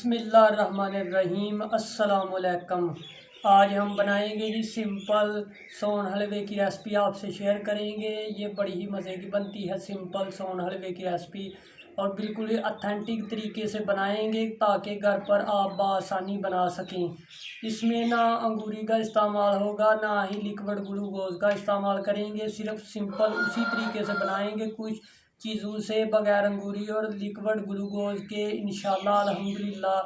बिस्मिल्लाहिर्रहमानिर्रहीम अस्सलामुअलैकुम। आज हम बनाएंगे जी सिंपल सोन हलवे की रेसिपी आपसे शेयर करेंगे। ये बड़ी ही मज़े की बनती है सिंपल सोन हलवे की रेसिपी और बिल्कुल ही अथेंटिक तरीके से बनाएंगे ताकि घर पर आप बआसानी बना सकें। इसमें ना अंगूरी का इस्तेमाल होगा ना ही लिक्विड ग्लूकोज का इस्तेमाल करेंगे, सिर्फ सिंपल उसी तरीके से बनाएंगे कुछ चीज़ों से बगैर अंगूरी और लिक्विड ग्लूकोज के। इंशाल्लाह अल्हम्दुलिल्लाह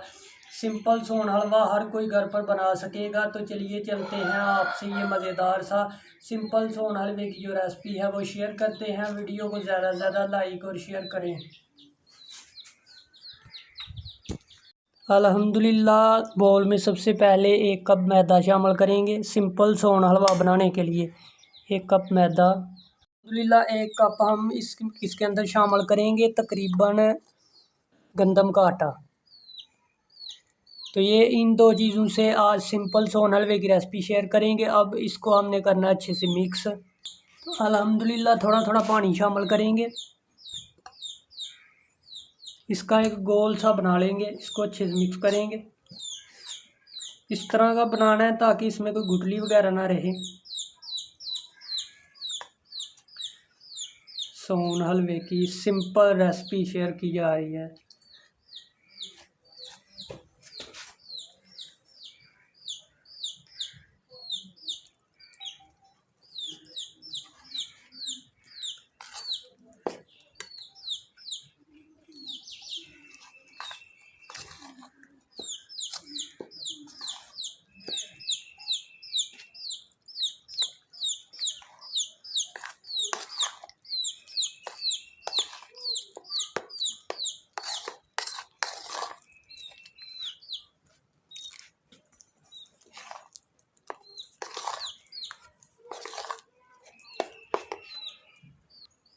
सिंपल सोन हलवा हर कोई घर पर बना सकेगा। तो चलिए चलते हैं आपसे ये मज़ेदार सा सिंपल सोन हलवे की जो रेसिपी है वो शेयर करते हैं। वीडियो को ज़्यादा से ज़्यादा लाइक और शेयर करें। अल्हम्दुलिल्लाह बाउल में सबसे पहले 1 कप मैदा शामिल करेंगे सिंपल सोन हलवा बनाने के लिए। 1 कप मैदा। अल्हम्दुलिल्लाह 1 कप हम इसके अंदर शामिल करेंगे तकरीबन गंदम का आटा। तो ये इन दो चीज़ों से आज सिंपल सोन हलवे की रेसिपी शेयर करेंगे। अब इसको हमने करना अच्छे से मिक्स। तो अल्हम्दुलिल्लाह थोड़ा थोड़ा पानी शामिल करेंगे। इसका एक गोल सा बना लेंगे, इसको अच्छे से मिक्स करेंगे। इस तरह का बनाना है ताकि इसमें कोई गुठली वगैरह ना रहे। सोन हलवे की सिंपल रेसिपी शेयर की जा रही है।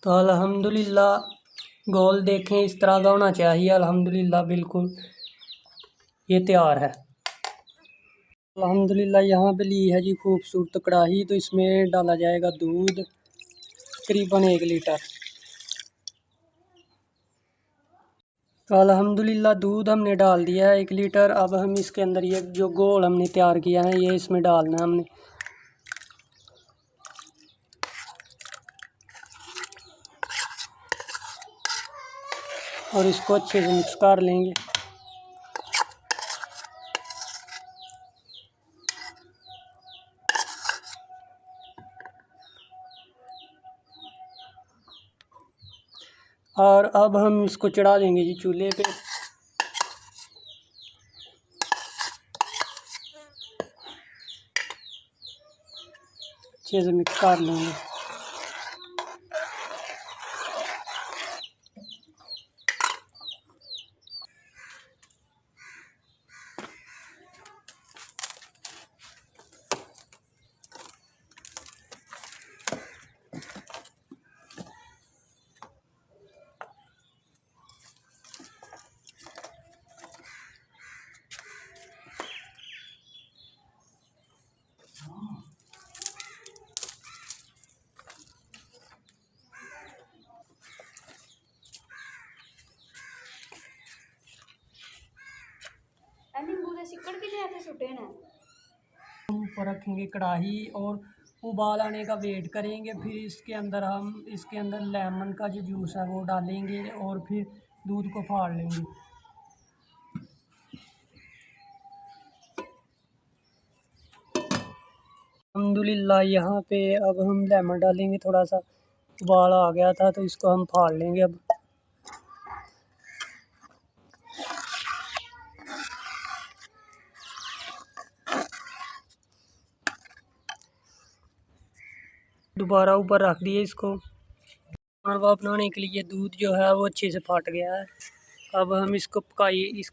तो अल्हम्दुलिल्लाह गोल देखें इस तरह का होना चाहिए। अल्हम्दुलिल्लाह बिल्कुल ये तैयार है। अल्हम्दुलिल्लाह यहाँ पे ली है जी खूबसूरत कढ़ाई। तो इसमें डाला जाएगा दूध तकरीबन 1 लीटर। तो अल्हम्दुलिल्लाह दूध हमने डाल दिया है 1 लीटर। अब हम इसके अंदर ये जो घोल हमने तैयार किया है ये इसमें डालना है हमने। और इसको अच्छे से मिक्स कर लेंगे। और अब हम इसको चढ़ा देंगे जी चूल्हे पे। अच्छे से मिक्स कर लेंगे। ऊपर रखेंगे कढ़ाई और उबाल आने का वेट करेंगे। फिर इसके अंदर लेमन का जो जूस है वो डालेंगे और फिर दूध को फाड़ लेंगे। अल्हम्दुलिल्लाह यहाँ पे अब हम लेमन डालेंगे। थोड़ा सा उबाल आ गया था तो इसको हम फाड़ लेंगे अब। दोबारा ऊपर रख दिए इसको। हलवा बनाने के लिए दूध जो है वो अच्छे से फट गया है। अब हम इसकी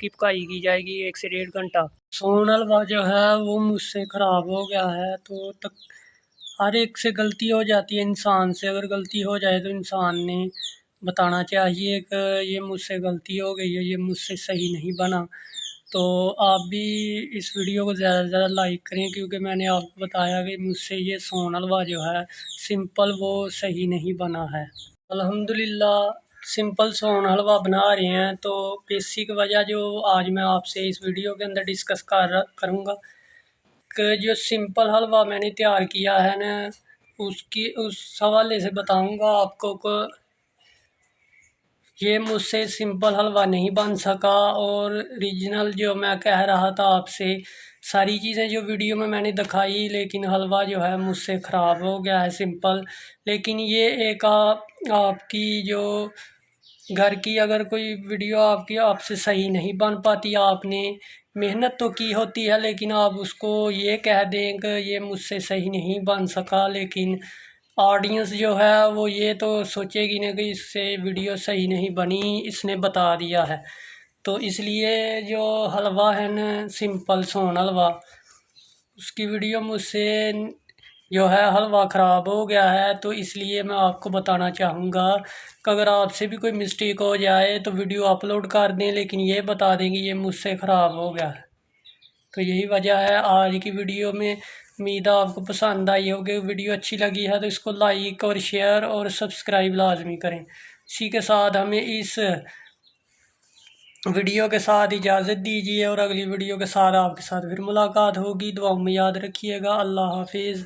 पकाई की जाएगी 1 से 1.5 घंटा। सोन हलवा जो है वो मुझसे ख़राब हो गया है। तो हर एक से गलती हो जाती है इंसान से। अगर गलती हो जाए तो इंसान ने बताना चाहिए कि ये मुझसे गलती हो गई है, ये मुझसे सही नहीं बना। तो आप भी इस वीडियो को ज़्यादा से ज़्यादा लाइक करें क्योंकि मैंने आपको बताया कि मुझसे ये सोन हलवा जो है सिंपल वो सही नहीं बना है। अल्हम्दुलिल्लाह सिंपल सोन हलवा बना रहे हैं। तो बेसिक वजह जो आज मैं आपसे इस वीडियो के अंदर डिस्कस करूँगा कि जो सिंपल हलवा मैंने तैयार किया है ना, उस हवाले से बताऊँगा आपको को ये मुझसे सिंपल हलवा नहीं बन सका। और रीजनल जो मैं कह रहा था आपसे, सारी चीज़ें जो वीडियो में मैंने दिखाई, लेकिन हलवा जो है मुझसे ख़राब हो गया है सिंपल। लेकिन ये एक आपकी जो घर की अगर कोई वीडियो आपसे सही नहीं बन पाती, आपने मेहनत तो की होती है, लेकिन आप उसको ये कह दें कि ये मुझसे सही नहीं बन सका, लेकिन ऑडियंस जो है वो ये तो सोचेगी ना कि इससे वीडियो सही नहीं बनी, इसने बता दिया है। तो इसलिए जो हलवा है ना, सिंपल सोन हलवा, उसकी वीडियो मुझसे जो है हलवा ख़राब हो गया है। तो इसलिए मैं आपको बताना चाहूँगा कि अगर आपसे भी कोई मिस्टेक हो जाए तो वीडियो अपलोड कर दें, लेकिन ये बता दें कि ये मुझसे ख़राब हो गया है। तो यही वजह है आज की वीडियो में। उम्मीद है आपको पसंद आई होगी। वीडियो अच्छी लगी है तो इसको लाइक और शेयर और सब्सक्राइब लाजमी करें। इसी के साथ हमें इस वीडियो के साथ इजाज़त दीजिए और अगली वीडियो के साथ आपके साथ फिर मुलाकात होगी। दुआओं में याद रखिएगा। अल्लाह हाफिज़।